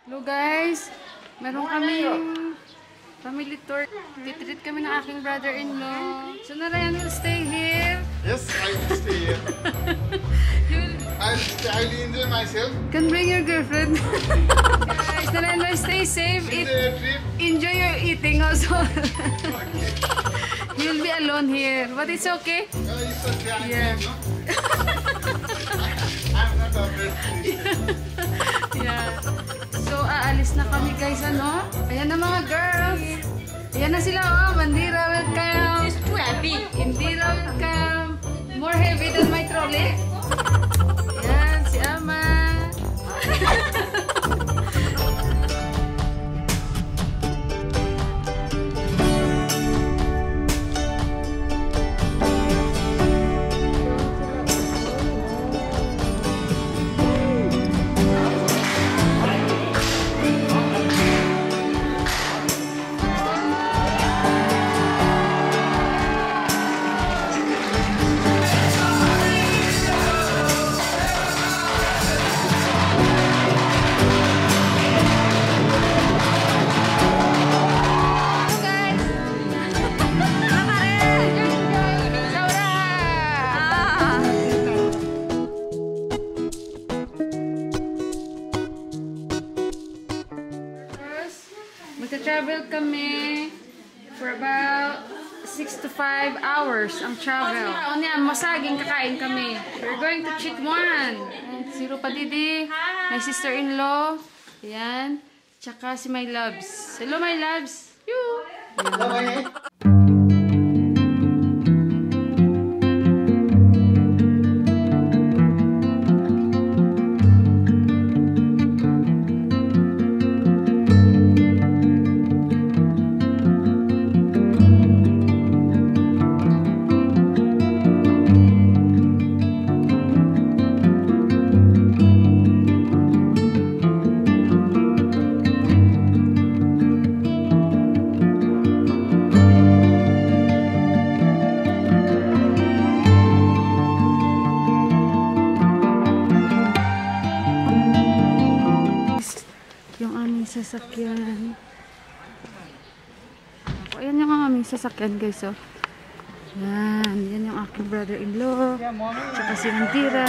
Hello guys, meron kaming family tour. Titreat kami ng aking brother-in-law. So Narayan will stay here. Yes, I will stay here. I'll enjoy myself. Can bring your girlfriend. Guys, Narayan will stay safe. Enjoy your eating also. You'll be alone here, but it's okay. It's okay. Yeah. I'm not afraid. Yeah. So, aalis na kami guys, ano? Ayan na mga girls. Ayan na sila, oh. Mandira, welcome. She's too happy. Indira, welcome. More heavy than my trolley. Ayan, si Ama. Magta-travel kami for about 6 to 5 hours ang travel. O niyan, masaging kakain kami. We're going to Chikwan. Si Rupa Didi, my sister-in-law. Ayan. Tsaka si my loves. Hello my loves. You. Sasakyan. Ayan yung aming sasakyan guys. Oh. Yan yung aking brother-in-law. Tsaka si Mandira.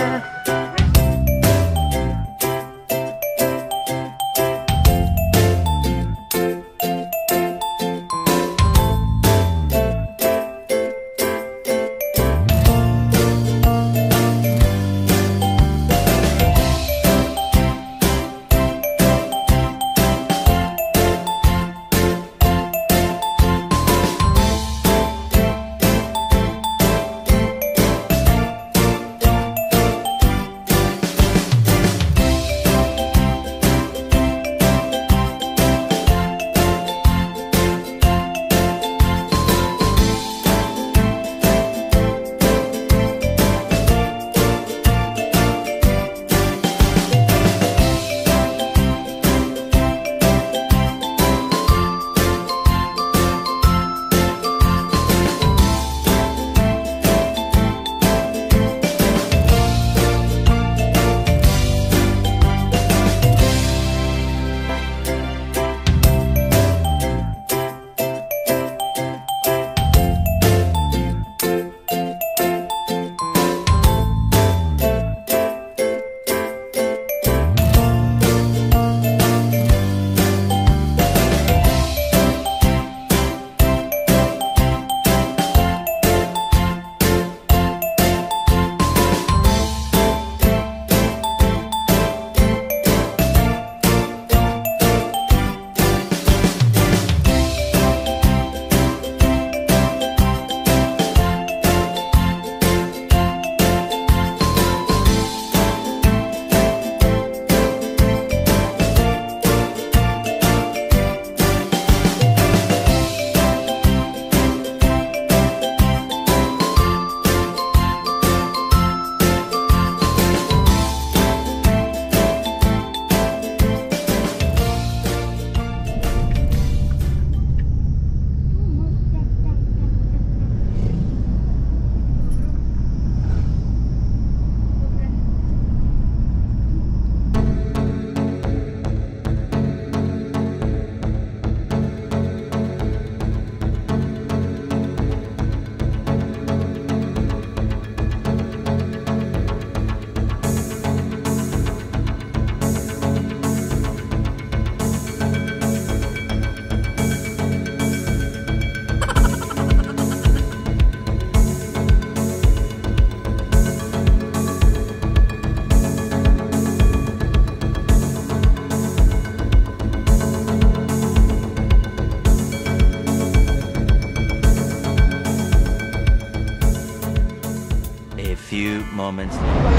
moments later.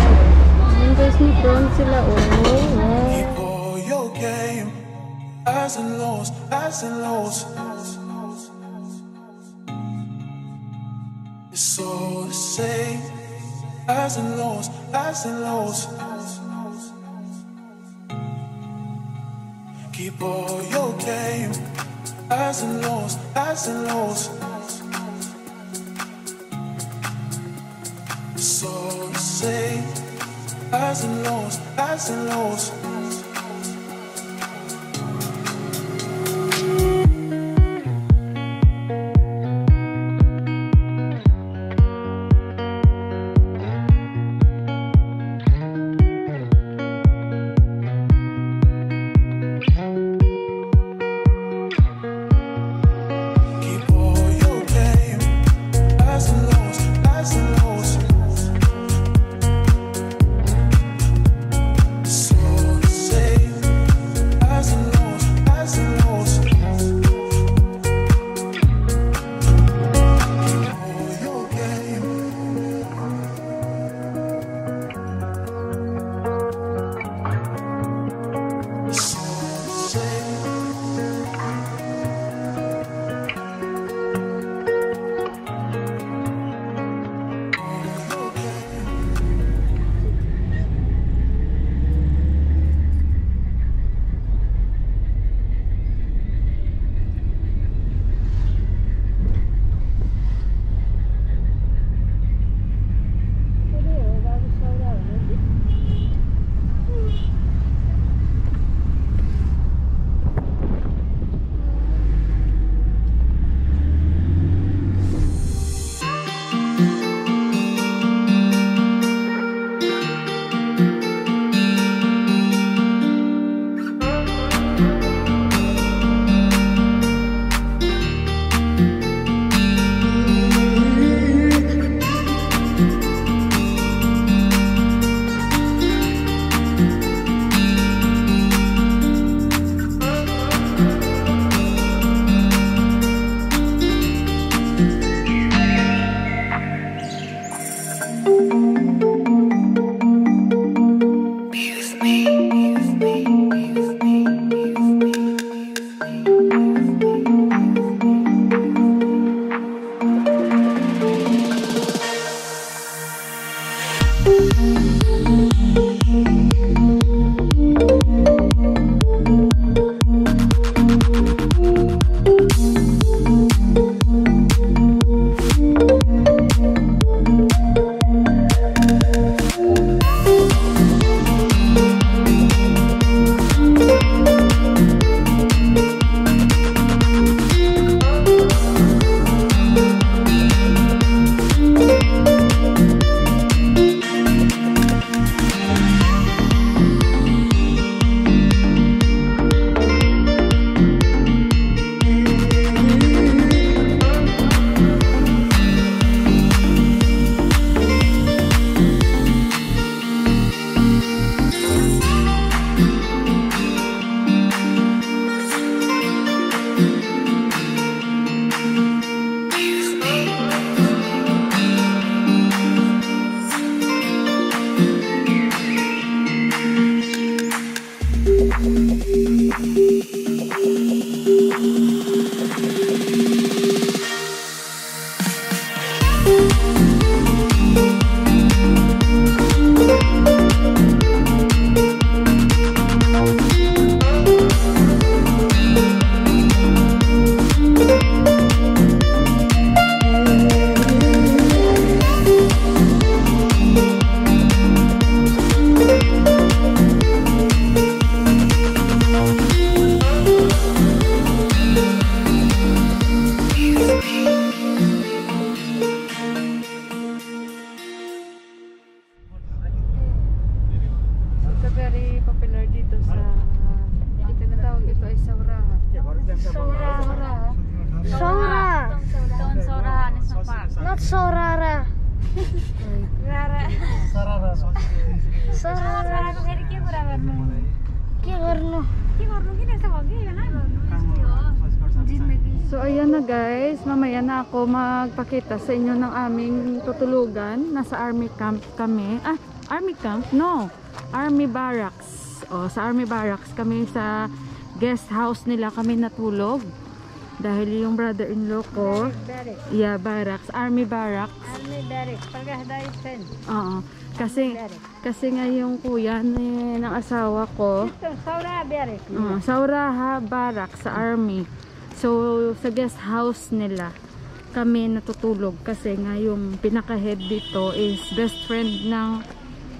Ayan guys, may prawn sila. Oh, wow. Keep all your game, highs and lows, highs and lows. It's all the same, highs and lows, highs and lows. Keep all your game, highs and lows, highs and lows. It's all the same, highs and lows, highs and lows. Not so rara. Rara. Sarara. Ke गर्नु? के गर्नु किन यस्तो भयो कि हैन? दिन लगी So ayan na guys, mamaya na ako magpakita sa inyo ng aming tutulugan. Nasa army camp kami. Ah, army camp? No, army barracks. O, sa army barracks kami, sa guest house nila kami natulog. Dahil yung brother-in-law ko, yeah, barracks, army barracks. Army barracks, pagkahday sen. Oo, kasi nga yung kuya ng asawa ko, Ito, Saura barracks. Sauraha barracks sa army. So, sa guest house nila kami natutulog kasi nga yung pinaka-head dito is best friend ng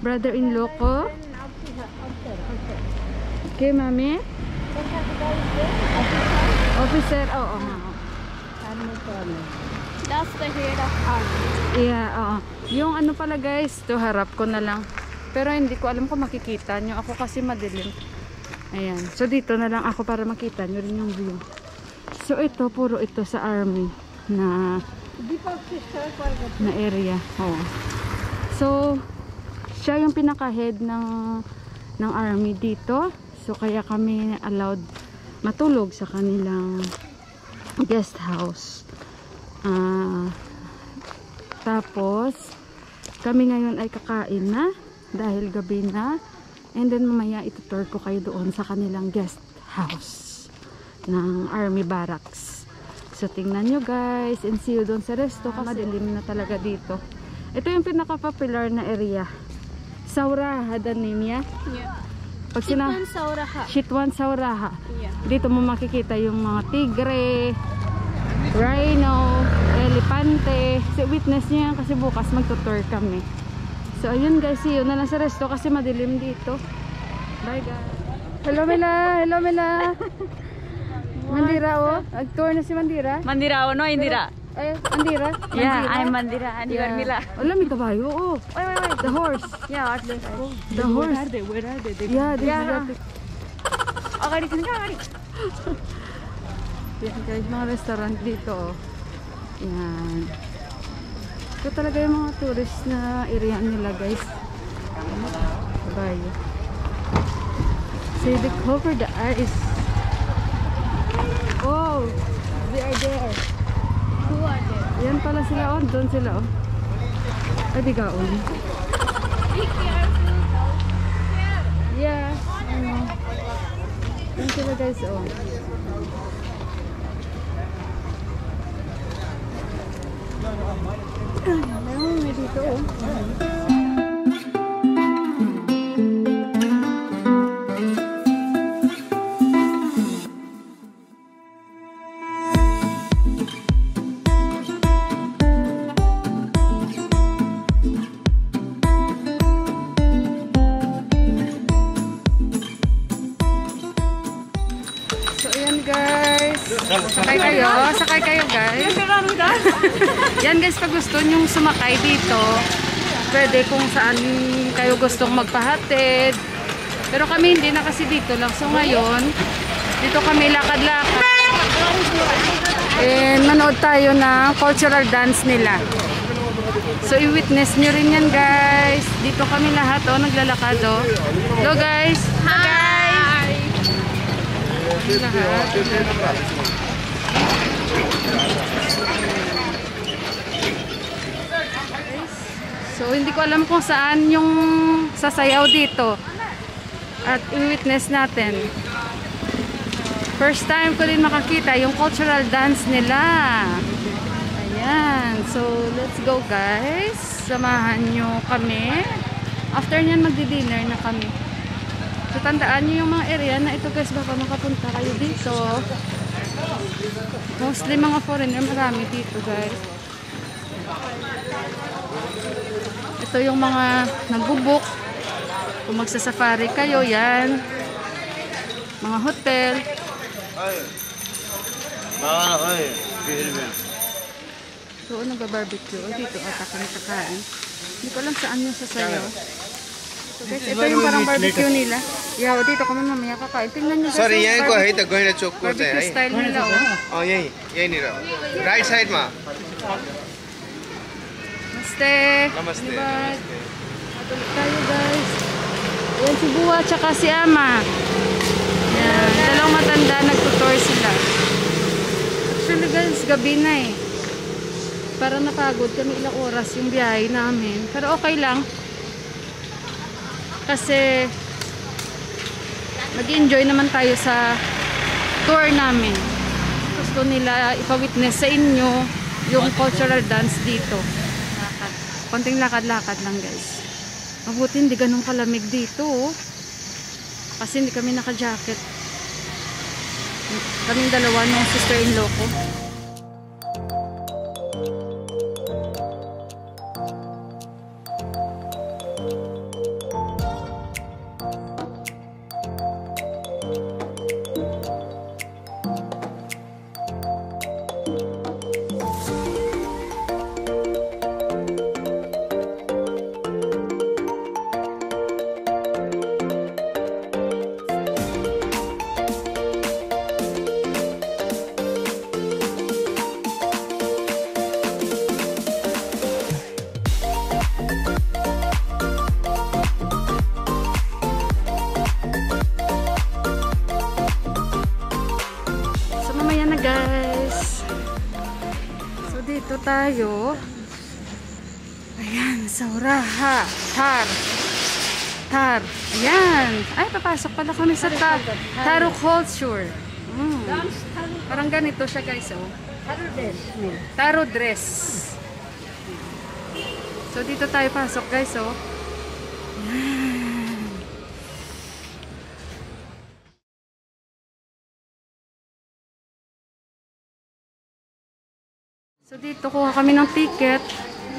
brother-in-law ko. Okay, mami? Officer, oo. That's the head of army. Yeah, oo. Yung ano pala guys, to harap ko na lang. Pero hindi ko alam kung makikita nyo. Ako kasi madilim. Ayan. So, dito na lang ako para makita nyo rin yung view. So ito, puro ito sa army na area. Oh. So siya yung pinaka-head ng army dito. So kaya kami allowed matulog sa kanilang guest house. Tapos kami ngayon ay kakain na dahil gabi na. And then mamaya itutur ko kayo doon sa kanilang guest house ng army barracks. So tingnan nyo guys, and see you doon sa resto kasi madilim na talaga dito. Ito yung pinaka-popular na area. Sauraha the name niya. Yeah. Pag Sauraha. Chitwan Sauraha. Yeah. Dito mo makikita yung mga tigre, rhino, elepante. So witness nyo yan kasi bukas magtutur kami. So ayun guys, see you na lang sa resto kasi madilim dito. Bye guys. Hello Mila, hello Mila. Mandira oh. Nag-tour na si Mandira. Mandira o no, Indira? Mandira. Yeah, I'm Mandira and you are Mila. Wala, may kabayo. Oh. Wait. The horse. Yeah, what the? The horse. Where are they? Yeah, this Yeah. is the... Okay, sini ka, Kari. Yan guys, mga restaurant dito. Oh. Yan. Ito talaga yung mga tourist na area nila guys. Kabayo. See, they cover the eyes. Oh, they are there. Who are there? Yan pala sila oh, doon sila oh. Ay, bigaon. Be careful. Yeah. Ano. Yan sila guys oh. Ayun, may dito oh. Sakay kayo guys. Yan guys, pag gusto nyong sumakay dito, pwede kung saan kayo gustong magpahatid. Pero kami hindi na kasi dito lang. So ngayon, dito kami lakad-lakad. And manood tayo ng cultural dance nila. So i-witness nyo rin yan guys. Dito kami lahat oh, naglalakad oh. Hello guys. Hi! Lahat. So hindi ko alam kung saan yung sasayaw dito at i-witness natin. First time ko din makakita yung cultural dance nila. Ayan, so let's go guys, samahan nyo kami. After nyan magdi-dinner na kami. So tandaan nyo yung mga area na ito guys, baka makapunta kayo dito. Mostly mga foreigner, marami dito guys. Ito yung mga nagbubuk. Kung magsasafari kayo, yan. Mga hotel. So, nagba-barbecue. Dito ata kami kakain. Hindi ko alam saan yung sasayaw. So guys, ito yung parang barbecue nila. Yeah, dito kami mamaya kakain. Tingnan nyo guys. Sorry, यहाँ को है त गएर चोकको चाहिँ Barbecue है style nila oh. यहीँनिर राइट साइडमा Namaste. Namaste. Diba? Tuloy tayo guys. Yan si Buwa tsaka si Ama. Yan. Dalawang matanda nagtutor sila. Actually gabi na eh. Parang napagod kami ilang oras yung biyahe namin. Pero okay lang. Kasi mag-enjoy naman tayo sa tour namin. Gusto nila ipawitness sa inyo yung cultural dance dito. Konting lakad-lakad lang guys. Mabuti hindi ganun kalamig dito oh. Kasi hindi kami naka-jacket. Kaming dalawa ng sister-in-law ko. Guys, so dito tayo. Ayan, sa Uraha. Tar. Ayan. Ay, papasok pala kami sa Taro culture. Parang ganito siya guys, oh. Taro dress. So dito tayo pasok guys, oh. Ayan. So dito kuha kami ng ticket.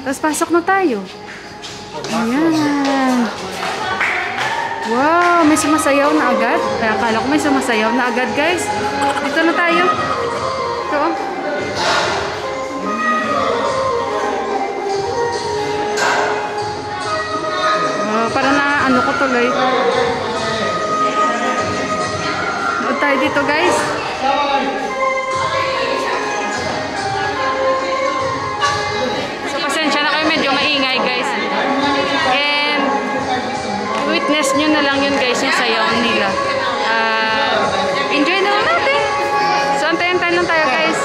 Tapos pasok na tayo. Ayan. Wow, may sumasayaw na agad. Kaya akala ko may sumasayaw na agad guys. Dito na tayo. Ito oh. Parang na ano ko tuloy. Nood tayo dito guys. Medyo maingay guys. And witness nyo na lang yun guys, yung sayaw nila. Enjoy na lang natin. So antayin-antayin lang tayo guys.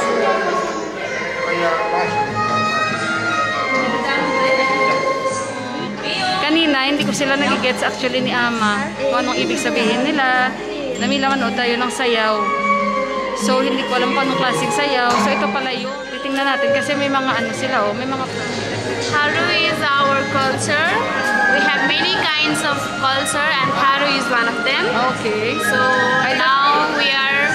Kanina hindi ko sila nagigets actually ni Ama kung anong ibig sabihin nila. Namila manood tayo ng sayaw. So hindi ko alam kung anong klaseng sayaw. So ito pala yun. Titingnan natin kasi may mga ano sila oh, may mga Tharu is our culture. We have many kinds of culture and Tharu is one of them. Okay. So now we are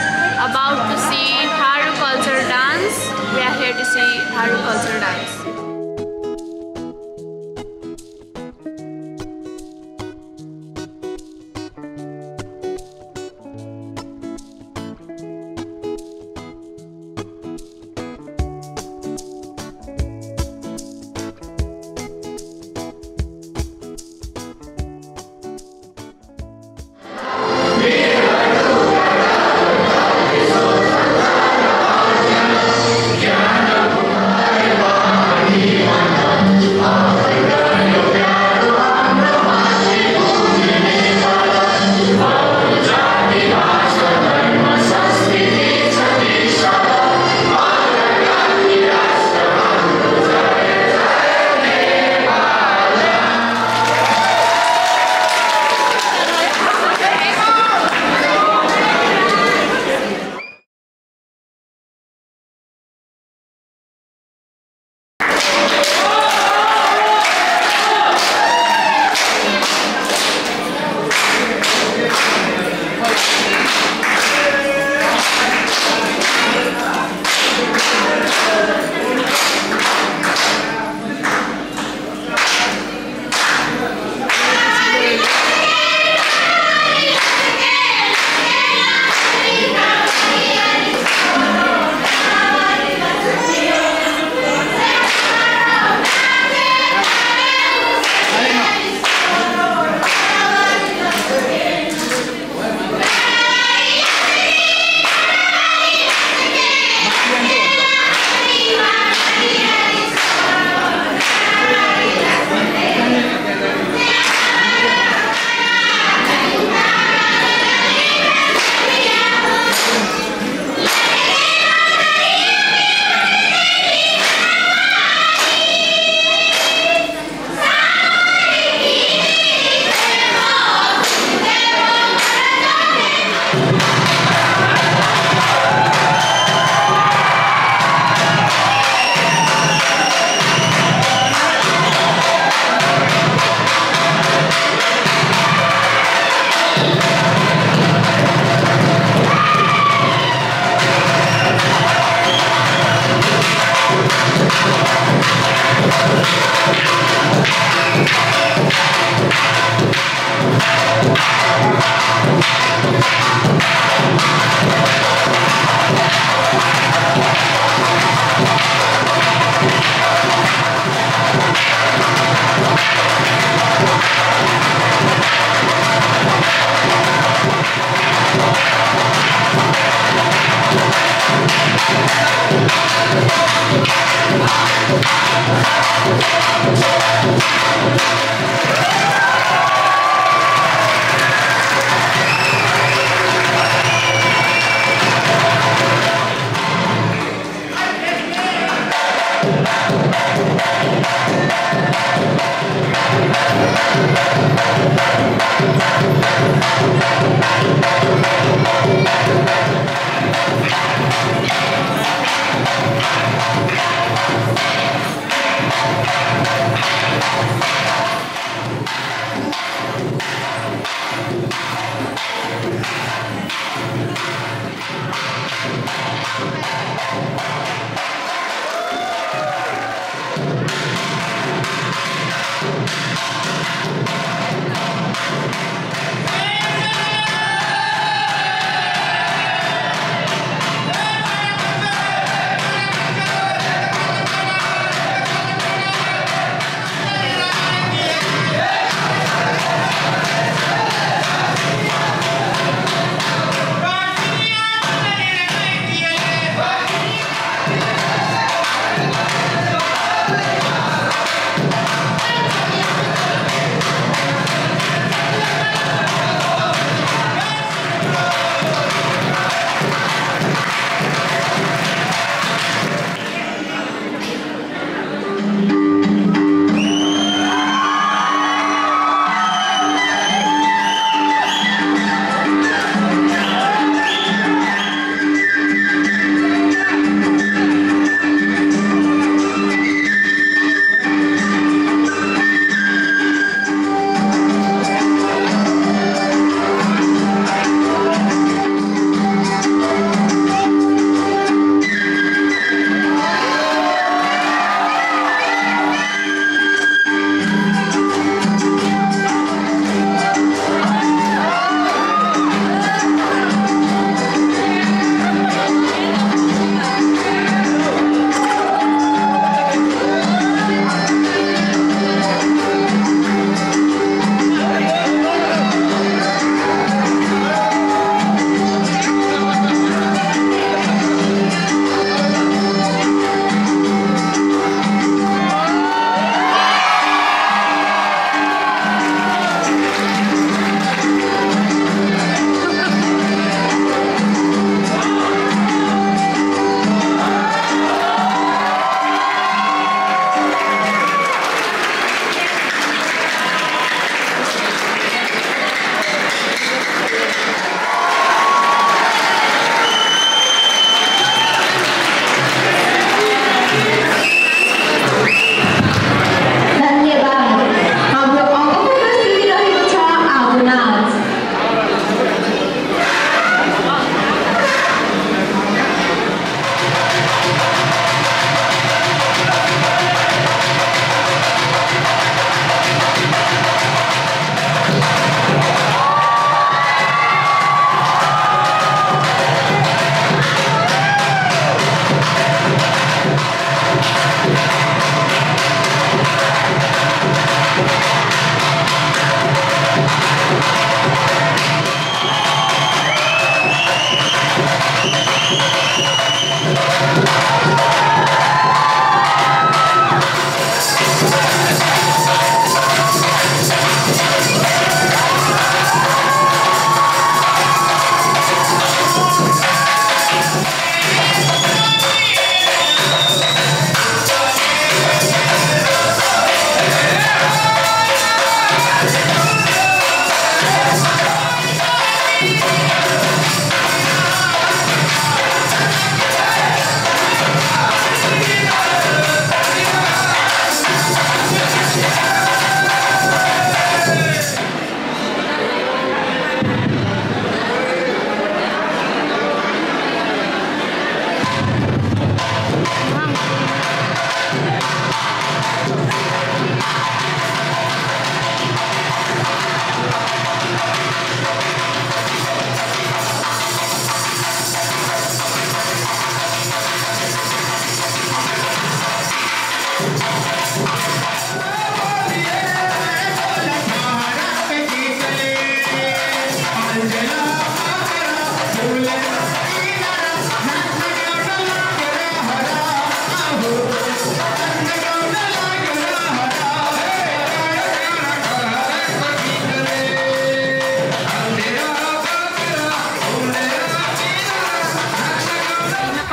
about to see Tharu culture dance. We are here to see Tharu culture dance.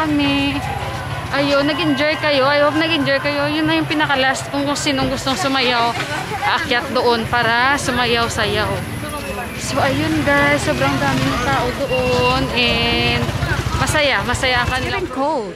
kami. Ayun, nag-enjoy kayo. I hope nag-enjoy kayo. Yun na yung pinaka-last kung sinong gustong sumayaw. Aakyat doon para sumayaw-sayaw. So, ayun guys. Sobrang daming tao doon. And masaya. Masaya ang kanilang cold.